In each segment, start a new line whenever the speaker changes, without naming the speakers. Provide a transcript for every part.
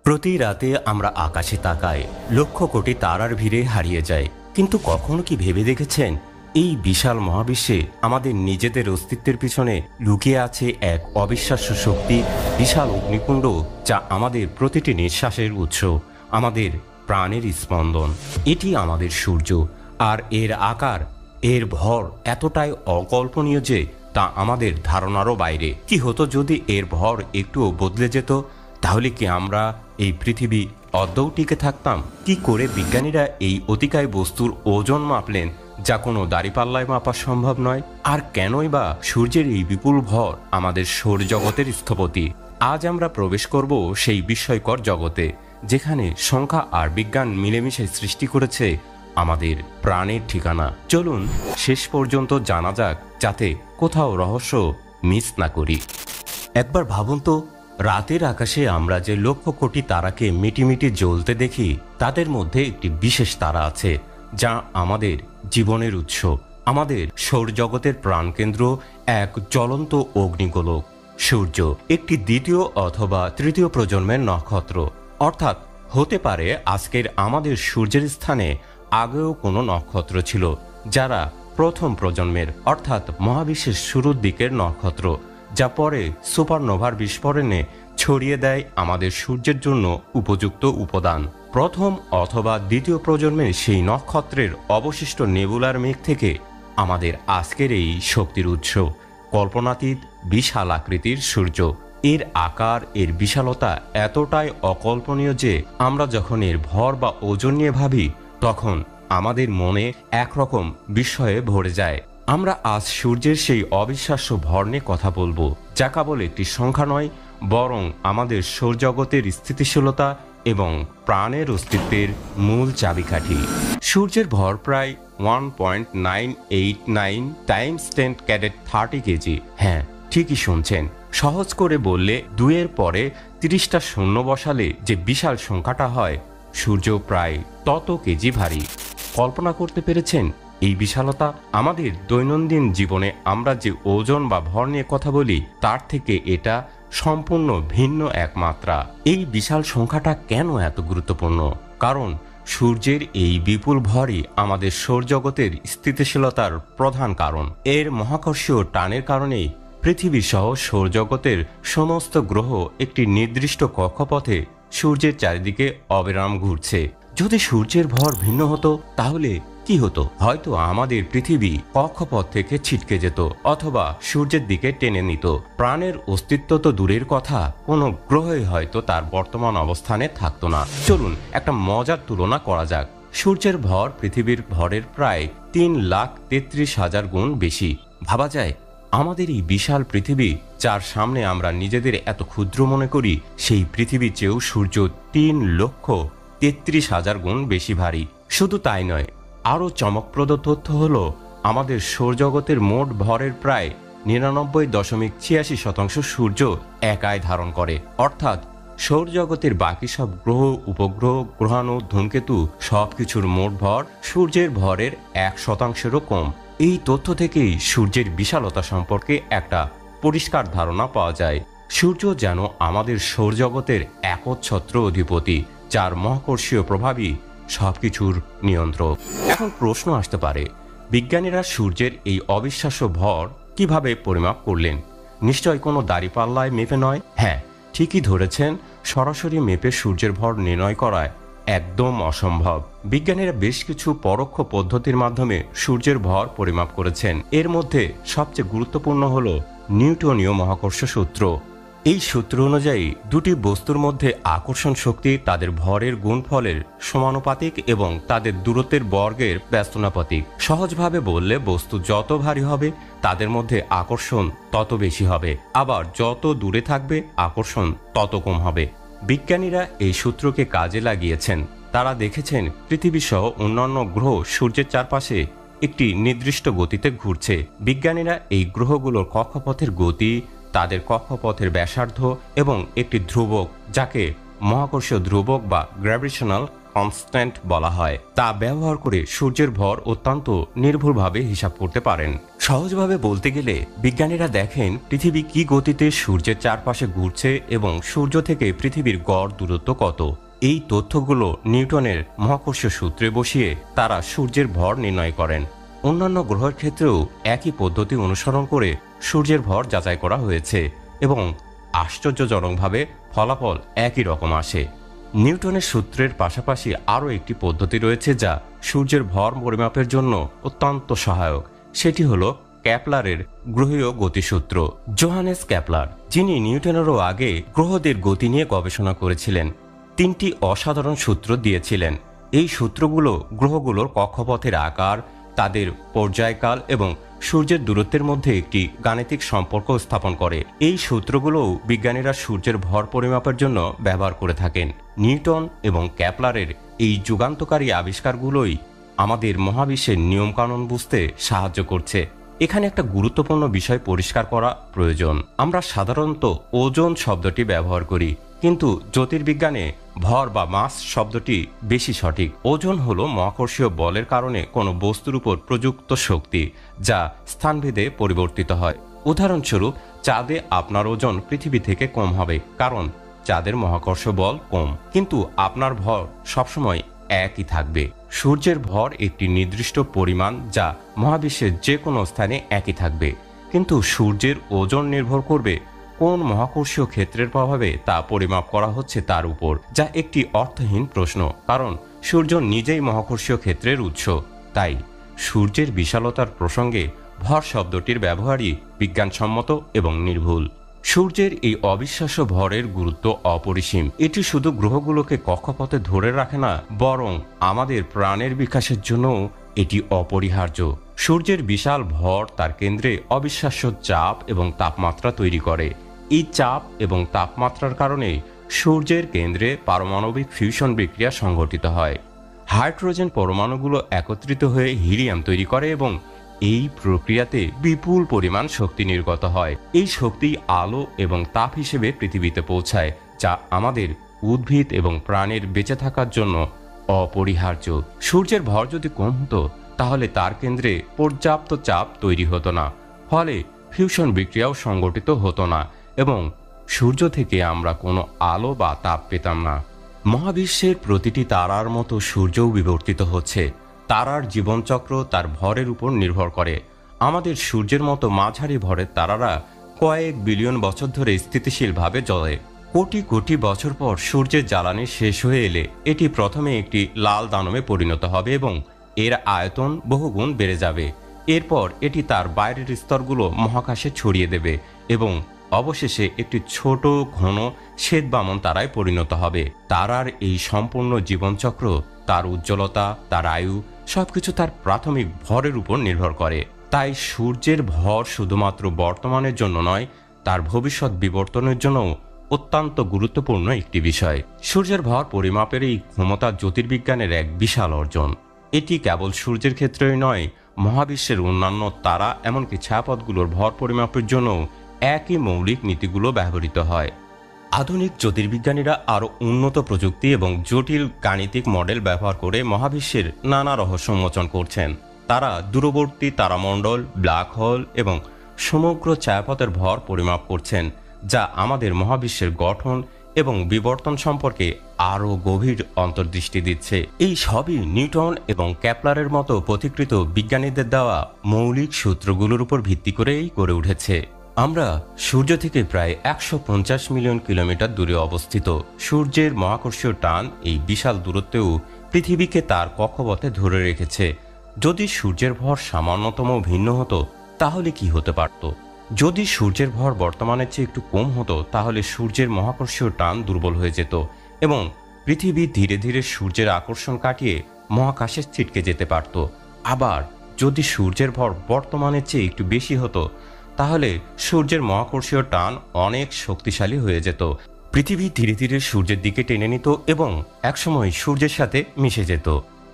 প্রতি রাতে আমরা আকাশে তাকাই, লক্ষ কোটি তারার ভিড়ে হারিয়ে যাই। কিন্তু কখনো কি ভেবে দেখেছেন এই বিশাল মহাবিশ্বে আমাদের নিজেদের অস্তিত্বের পিছনে লুকিয়ে আছে এক অবিশ্বাস্য শক্তি, বিশাল অগ্নিকুণ্ড, যা আমাদের প্রতিটি নিঃশ্বাসের উৎস, আমাদের প্রাণের স্পন্দন। এটি আমাদের সূর্য, আর এর আকার, এর ভর এতটাই অকল্পনীয় যে তা আমাদের ধারণারও বাইরে। কি হতো যদি এর ভর একটুও বদলে যেত? তাহলে কি আমরা এই পৃথিবী অদ্যও টিকে থাকতাম? কি করে বিজ্ঞানীরা এই অতিকায় বস্তুর ওজন মাপলেন, যা কোনো দাঁড়িপাল্লায় মাপা সম্ভব নয়? আর কেনই বা সূর্যের এই বিপুল ভর আমাদের সৌরজগতের স্থপতি? আজ আমরা প্রবেশ করব সেই বিস্ময়কর জগতে, যেখানে সংখ্যা আর বিজ্ঞান মিলেমিশে সৃষ্টি করেছে আমাদের প্রাণের ঠিকানা। চলুন শেষ পর্যন্ত জানা যাক, যাতে কোথাও রহস্য মিস না করি। একবার ভাবুন তো, রাতের আকাশে আমরা যে লক্ষ কোটি তারাকে মিটিমিটি জ্বলতে দেখি, তাদের মধ্যে একটি বিশেষ তারা আছে যা আমাদের জীবনের উৎস, আমাদের সৌরজগতের প্রাণকেন্দ্র, এক জ্বলন্ত অগ্নিগোলক। সূর্য একটি দ্বিতীয় অথবা তৃতীয় প্রজন্মের নক্ষত্র, অর্থাৎ হতে পারে আজকের আমাদের সূর্যের স্থানে আগেও কোনো নক্ষত্র ছিল, যারা প্রথম প্রজন্মের, অর্থাৎ মহাবিশ্বের শুরুর দিকের নক্ষত্র, যা পরে সুপারনোভার বিস্ফোরণে ছড়িয়ে দেয় আমাদের সূর্যের জন্য উপযুক্ত উপাদান। প্রথম অথবা দ্বিতীয় প্রজন্মের সেই নক্ষত্রের অবশিষ্ট নেবুলার মেঘ থেকে আমাদের আজকের এই শক্তির উৎস, কল্পনাতীত বিশাল আকৃতির সূর্য। এর আকার, এর বিশালতা এতটাই অকল্পনীয় যে আমরা যখন এর ভর বা ওজন নিয়ে ভাবি, তখন আমাদের মনে একরকম বিস্ময়ে ভরে যায়। আমরা আজ সূর্যের সেই অবিশ্বাস্য ভর নিয়ে কথা বলবো, যা কেবল একটি সংখ্যা নয়, বরং আমাদের সৌরজগতের স্থিতিশীলতা এবং প্রাণের অস্তিত্বের মূল চাবিকাঠি। সূর্যের ভর প্রায় 1.989 টাইমস 10 ক্যাডেট 30 কেজি। হ্যাঁ, ঠিকই শুনছেন। সহজ করে বললে, 2-এর পরে 30টা শূন্য বসালে যে বিশাল সংখ্যাটা হয়, সূর্য প্রায় তত কেজি ভারী। কল্পনা করতে পেরেছেন এই বিশালতা? আমাদের দৈনন্দিন জীবনে আমরা যে ওজন বা ভর নিয়ে কথা বলি, তার থেকে এটা সম্পূর্ণ ভিন্ন এক মাত্রা। এই বিশাল সংখ্যাটা কেন এত গুরুত্বপূর্ণ? কারণ সূর্যের এই বিপুল ভরই আমাদের সৌরজগতের স্থিতিশীলতার প্রধান কারণ। এর মহাকর্ষীয় টানের কারণেই পৃথিবী সহ সৌরজগতের সমস্ত গ্রহ একটি নির্দিষ্ট কক্ষপথে সূর্যের চারিদিকে অবিরাম ঘুরছে। যদি সূর্যের ভর ভিন্ন হতো, তাহলে কি হতো? হয়তো আমাদের পৃথিবী কক্ষপথ থেকে ছিটকে যেত, অথবা সূর্যের দিকে টেনে নিত। প্রাণের অস্তিত্ব তো দূরের কথা, কোনো গ্রহই হয়তো তার বর্তমান অবস্থানে থাকতো না। চলুন একটা মজার তুলনা করা যাক। সূর্যের ভর পৃথিবীর ভরের প্রায় 3,33,000 গুণ বেশি। ভাবা যায়, আমাদের এই বিশাল পৃথিবী, যার সামনে আমরা নিজেদের এত ক্ষুদ্র মনে করি, সেই পৃথিবীর চেয়েও সূর্য 3,33,000 গুণ বেশি ভারী। শুধু তাই নয়, আরও চমকপ্রদ তথ্য হলো, আমাদের সৌরজগতের মোট ভরের প্রায় 99.86% সূর্য একাই ধারণ করে। অর্থাৎ সৌরজগতের বাকি সব গ্রহ, উপগ্রহ, গ্রহাণু, ধূমকেতু সবকিছুর মোট ভর সূর্যের ভরের 1%-ও কম। এই তথ্য থেকেই সূর্যের বিশালতা সম্পর্কে একটা পরিষ্কার ধারণা পাওয়া যায়। সূর্য যেন আমাদের সৌরজগতের একচ্ছত্র অধিপতি, যার মহাকর্ষীয় প্রভাবই সবকিছুর নিয়ন্ত্রক। এখন প্রশ্ন আসতে পারে, বিজ্ঞানীরা সূর্যের এই অবিশ্বাস্য ভর কিভাবে পরিমাপ করলেন? নিশ্চয় কোনো দাঁড়িপাল্লায় মেপে নয়। হ্যাঁ, ঠিকই ধরেছেন, সরাসরি মেপে সূর্যের ভর নির্ণয় করায় একদম অসম্ভব। বিজ্ঞানীরা বেশ কিছু পরোক্ষ পদ্ধতির মাধ্যমে সূর্যের ভর পরিমাপ করেছেন। এর মধ্যে সবচেয়ে গুরুত্বপূর্ণ হল নিউটনীয় মহাকর্ষ সূত্র। এই সূত্র অনুযায়ী দুটি বস্তুর মধ্যে আকর্ষণ শক্তি তাদের ভরের গুণফলের সমানুপাতিক এবং তাদের দূরত্বের বর্গের ব্যস্তানুপাতিক। সহজভাবে বললে, বস্তু যত ভারী হবে, তাদের মধ্যে আকর্ষণ তত বেশি হবে, আবার যত দূরে থাকবে, আকর্ষণ তত কম হবে। বিজ্ঞানীরা এই সূত্রকে কাজে লাগিয়েছেন। তারা দেখেছেন পৃথিবী সহ অন্যান্য গ্রহ সূর্যের চারপাশে একটি নির্দিষ্ট গতিতে ঘুরছে। বিজ্ঞানীরা এই গ্রহগুলোর কক্ষপথের গতি, তাদের কক্ষপথের ব্যাসার্ধ এবং একটি ধ্রুবক, যাকে মহাকর্ষীয় ধ্রুবক বা গ্র্যাভিটেশনাল কনস্ট্যান্ট বলা হয়, তা ব্যবহার করে সূর্যের ভর অত্যন্ত নির্ভুলভাবে হিসাব করতে পারেন। সহজভাবে বলতে গেলে বিজ্ঞানীরা দেখেন পৃথিবী কি গতিতে সূর্যের চারপাশে ঘুরছে এবং সূর্য থেকে পৃথিবীর গড় দূরত্ব কত। এই তথ্যগুলো নিউটনের মহাকর্ষীয় সূত্রে বসিয়ে তারা সূর্যের ভর নির্ণয় করেন। অন্যান্য গ্রহের ক্ষেত্রেও একই পদ্ধতি অনুসরণ করে সূর্যের ভর যাচাই করা হয়েছে এবং আশ্চর্যজনকভাবে ফলাফল একই রকম আসে। নিউটনের সূত্রের পাশাপাশি আরও একটি পদ্ধতি রয়েছে যা সূর্যের ভর পরিমাপের জন্য অত্যন্ত সহায়ক। সেটি হলো ক্যাপলারের গ্রহীয় গতিসূত্র। জোহানেস ক্যাপলার, যিনি নিউটনেরও আগে গ্রহদের গতি নিয়ে গবেষণা করেছিলেন, তিনটি অসাধারণ সূত্র দিয়েছিলেন। এই সূত্রগুলো গ্রহগুলোর কক্ষপথের আকার, তাদের পর্যায়কাল এবং সূর্যের দূরত্বের মধ্যে একটি গাণিতিক সম্পর্ক স্থাপন করে। এই সূত্রগুলোও বিজ্ঞানীরা সূর্যের ভর পরিমাপের জন্য ব্যবহার করে থাকেন। নিউটন এবং ক্যাপলারের এই যুগান্তকারী আবিষ্কারগুলোই আমাদের মহাবিশ্বের নিয়মকানুন বুঝতে সাহায্য করছে। এখানে একটা গুরুত্বপূর্ণ বিষয় পরিষ্কার করা প্রয়োজন। আমরা সাধারণত ওজন শব্দটি ব্যবহার করি, কিন্তু জ্যোতির্বিজ্ঞানে ভর বা মাস শব্দটি বেশি সঠিক। ওজন হলো মহাকর্ষীয় বলের কারণে কোনো বস্তুর উপর প্রযুক্ত শক্তি, যা স্থানভেদে পরিবর্তিত হয়। উদাহরণস্বরূপ, চাঁদে আপনার ওজন পৃথিবী থেকে কম হবে, কারণ চাঁদের মহাকর্ষ বল কম, কিন্তু আপনার ভর সবসময় একই থাকবে। সূর্যের ভর একটি নির্দিষ্ট পরিমাণ যা মহাবিশ্বের যে কোনো স্থানে একই থাকবে, কিন্তু সূর্যের ওজন নির্ভর করবে কোন মহাকর্ষীয় ক্ষেত্রের প্রভাবে তা পরিমাপ করা হচ্ছে তার উপর, যা একটি অর্থহীন প্রশ্ন, কারণ সূর্য নিজেই মহাকর্ষীয় ক্ষেত্রের উৎস। তাই সূর্যের বিশালতার প্রসঙ্গে ভর শব্দটির ব্যবহারই বিজ্ঞানসম্মত এবং নির্ভুল। সূর্যের এই অবিশ্বাস্য ভরের গুরুত্ব অপরিসীম। এটি শুধু গ্রহগুলোকে কক্ষপথে ধরে রাখে না, বরং আমাদের প্রাণের বিকাশের জন্যও এটি অপরিহার্য। সূর্যের বিশাল ভর তার কেন্দ্রে অবিশ্বাস্য চাপ এবং তাপমাত্রা তৈরি করে। এই চাপ এবং তাপমাত্রার কারণে সূর্যের কেন্দ্রে পারমাণবিক ফিউশন বিক্রিয়া সংঘটিত হয়। হাইড্রোজেন পরমাণুগুলো একত্রিত হয়ে হিলিয়াম তৈরি করে এবং এই প্রক্রিয়াতে বিপুল পরিমাণ শক্তি নির্গত হয়। এই শক্তি আলো এবং তাপ হিসেবে পৃথিবীতে পৌঁছায়, যা আমাদের উদ্ভিদ এবং প্রাণীর বেঁচে থাকার জন্য অপরিহার্য। সূর্যের ভর যদি কম হতো, তাহলে তার কেন্দ্রে পর্যাপ্ত চাপ তৈরি হতো না, ফলে ফিউশন বিক্রিয়াও সংঘটিত হতো না এবং সূর্য থেকে আমরা কোনো আলো বা তাপ পেতাম না। মহাবিশ্বের প্রতিটি তারার মতো সূর্যও বিবর্তিত হচ্ছে। তারার জীবনচক্র তার ভরের উপর নির্ভর করে। আমাদের সূর্যের মতো মাঝারি ভরের তারারা কয়েক বিলিয়ন বছর ধরে স্থিতিশীলভাবে জ্বলে। কোটি কোটি বছর পর সূর্যের জ্বালানি শেষ হয়ে এলে এটি প্রথমে একটি লাল দানবে পরিণত হবে এবং এর আয়তন বহুগুণ বেড়ে যাবে। এরপর এটি তার বাইরের স্তরগুলো মহাকাশে ছড়িয়ে দেবে এবং অবশেষে একটি ছোট ঘন শ্বেতবামন তারায় পরিণত হবে। তারার এই সম্পূর্ণ জীবনচক্র, তার উজ্জ্বলতা, তার আয়ু, সবকিছু তার প্রাথমিক ভরের উপর নির্ভর করে। তাই সূর্যের ভর শুধুমাত্র বর্তমানের জন্য নয়, তার ভবিষ্যৎ বিবর্তনের জন্য অত্যন্ত গুরুত্বপূর্ণ একটি বিষয়। সূর্যের ভর পরিমাপের এই ক্ষমতা জ্যোতির্বিজ্ঞানের এক বিশাল অর্জন। এটি কেবল সূর্যের ক্ষেত্রেই নয়, মহাবিশ্বের অন্যান্য তারা এমনকি ছায়াপথগুলোর ভর পরিমাপের জন্য একই মৌলিক নীতিগুলো ব্যবহৃত হয়। আধুনিক জ্যোতির্বিজ্ঞানীরা আরও উন্নত প্রযুক্তি এবং জটিল গাণিতিক মডেল ব্যবহার করে মহাবিশ্বের নানা রহস্য উন্মোচন করছেন। তারা দূরবর্তী তারামণ্ডল, ব্ল্যাক হোল এবং সমগ্র ছায়াপথের ভর পরিমাপ করছেন, যা আমাদের মহাবিশ্বের গঠন এবং বিবর্তন সম্পর্কে আরও গভীর অন্তর্দৃষ্টি দিচ্ছে। এই সবই নিউটন এবং ক্যাপলারের মতো পথিকৃত বিজ্ঞানীদের দেওয়া মৌলিক সূত্রগুলোর উপর ভিত্তি করেই গড়ে উঠেছে। আমরা সূর্য থেকে প্রায় 150 মিলিয়ন কিলোমিটার দূরে অবস্থিত। সূর্যের মহাকর্ষীয় টান এই বিশাল দূরত্বেও পৃথিবীকে তার কক্ষপথে ধরে রেখেছে। যদি সূর্যের ভর সামান্যতম ভিন্ন হতো, তাহলে কি হতে পারত? যদি সূর্যের ভর বর্তমানের চেয়ে একটু কম হতো, তাহলে সূর্যের মহাকর্ষীয় টান দুর্বল হয়ে যেত এবং পৃথিবী ধীরে ধীরে সূর্যের আকর্ষণ কাটিয়ে মহাকাশে ছিটকে যেতে পারত। আবার যদি সূর্যের ভর বর্তমানের চেয়ে একটু বেশি হতো, তাহলে সূর্যের মহাকর্ষীয় টান অনেক শক্তিশালী হয়ে যেত। পৃথিবী ধীরে ধীরে সূর্যের দিকে টেনে নিত এবং একসময় সূর্যের সাথে মিশে যেত।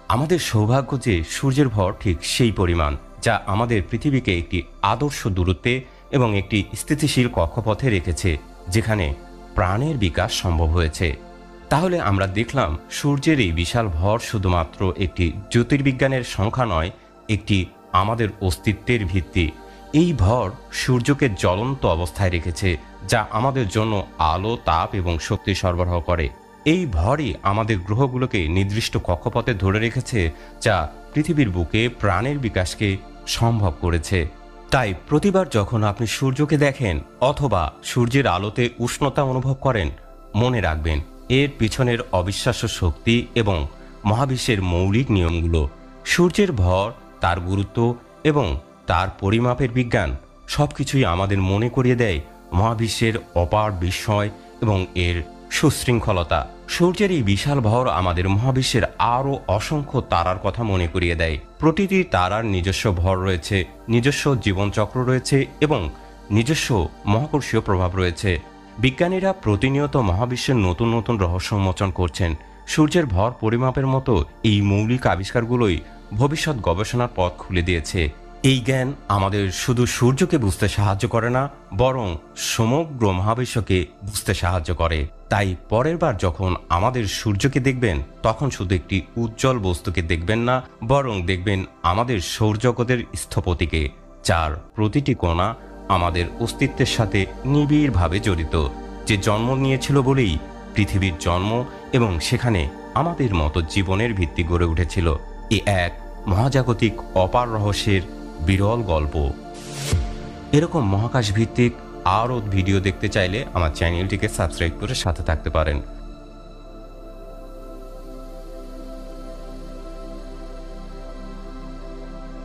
আমাদের সৌভাগ্য যে সূর্যের ভর ঠিক সেই পরিমাণ, যা আমাদের পৃথিবীকে একটি আদর্শ দূরত্বে এবং একটি স্থিতিশীল কক্ষপথে রেখেছে, যেখানে প্রাণের বিকাশ সম্ভব হয়েছে। তাহলে আমরা দেখলাম সূর্যের এই বিশাল ভর শুধুমাত্র একটি জ্যোতির্বিজ্ঞানের সংখ্যা নয়, একটি আমাদের অস্তিত্বের ভিত্তি। এই ভর সূর্যকে জ্বলন্ত অবস্থায় রেখেছে, যা আমাদের জন্য আলো, তাপ এবং শক্তি সরবরাহ করে। এই ভরই আমাদের গ্রহগুলোকে নির্দিষ্ট কক্ষপথে ধরে রেখেছে, যা পৃথিবীর বুকে প্রাণের বিকাশকে সম্ভব করেছে। তাই প্রতিবার যখন আপনি সূর্যকে দেখেন অথবা সূর্যের আলোতে উষ্ণতা অনুভব করেন, মনে রাখবেন এর পিছনের অবিশ্বাস্য শক্তি এবং মহাবিশ্বের মৌলিক নিয়মগুলো। সূর্যের ভর, তার গুরুত্ব এবং তার পরিমাপের বিজ্ঞান সবকিছুই আমাদের মনে করিয়ে দেয় মহাবিশ্বের অপার বিস্ময় এবং এর সুশৃঙ্খলতা। সূর্যের এই বিশাল ভর আমাদের মহাবিশ্বের আরও অসংখ্য তারার কথা মনে করিয়ে দেয়। প্রতিটি তারার নিজস্ব ভর রয়েছে, নিজস্ব জীবনচক্র রয়েছে এবং নিজস্ব মহাকর্ষীয় প্রভাব রয়েছে। বিজ্ঞানীরা প্রতিনিয়ত মহাবিশ্বের নতুন নতুন রহস্য উন্মোচন করছেন। সূর্যের ভর পরিমাপের মতো এই মৌলিক আবিষ্কারগুলোই ভবিষ্যৎ গবেষণার পথ খুলে দিয়েছে। এই জ্ঞান আমাদের শুধু সূর্যকে বুঝতে সাহায্য করে না, বরং সমগ্র মহাবিশ্বকে বুঝতে সাহায্য করে। তাই পরের বার যখন আমাদের সূর্যকে দেখবেন, তখন শুধু একটি উজ্জ্বল বস্তুকে দেখবেন না, বরং দেখবেন আমাদের সৌরজগতের স্থপতিকে, যার প্রতিটি কোণা আমাদের অস্তিত্বের সাথে নিবিড়ভাবে জড়িত, যে জন্ম নিয়েছিল বলেই পৃথিবীর জন্ম এবং সেখানে আমাদের মতো জীবনের ভিত্তি গড়ে উঠেছিল। এ এক মহাজাগতিক অপার রহস্যের বিরল গল্প। এরকম মহাকাশ ভিত্তিক আরও ভিডিও দেখতে চাইলে আমার চ্যানেলটিকে সাবস্ক্রাইব করে সাথে থাকতে পারেন।